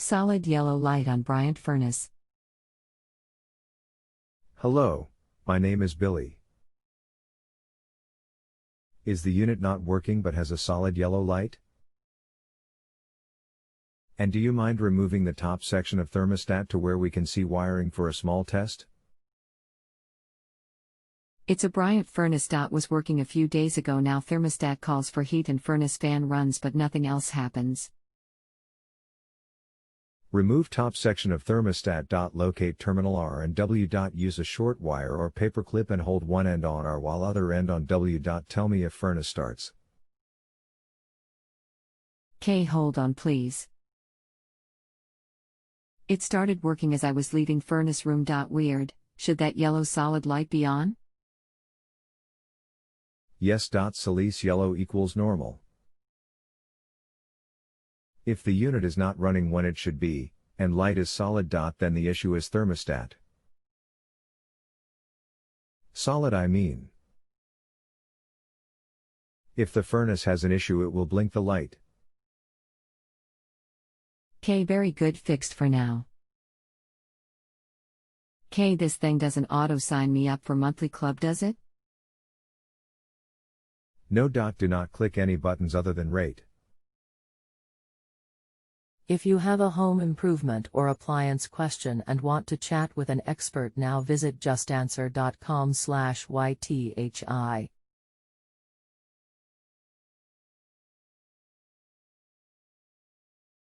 Solid yellow light on Bryant furnace. Hello, my name is Billy. Is the unit not working but has a solid yellow light? And do you mind removing the top section of thermostat to where we can see wiring for a small test? It's a Bryant furnace. Was working a few days ago now. Thermostat calls for heat and furnace fan runs but nothing else happens. Remove top section of thermostat.locate terminal R and W.use a short wire or paperclip and hold one end on R while other end on W. Tell me if furnace starts. K. Hold on please. It started working as I was leaving furnace room.weird. Should that yellow solid light be on? Yes. Celeste yellow equals normal. If the unit is not running when it should be, and light is solid. Then the issue is thermostat. Solid I mean. If the furnace has an issue it will blink the light. K. Very good, fixed for now. K. This thing doesn't auto sign me up for monthly club, does it? No. Do not click any buttons other than rate. If you have a home improvement or appliance question and want to chat with an expert now, visit JustAnswer.com/YTHI.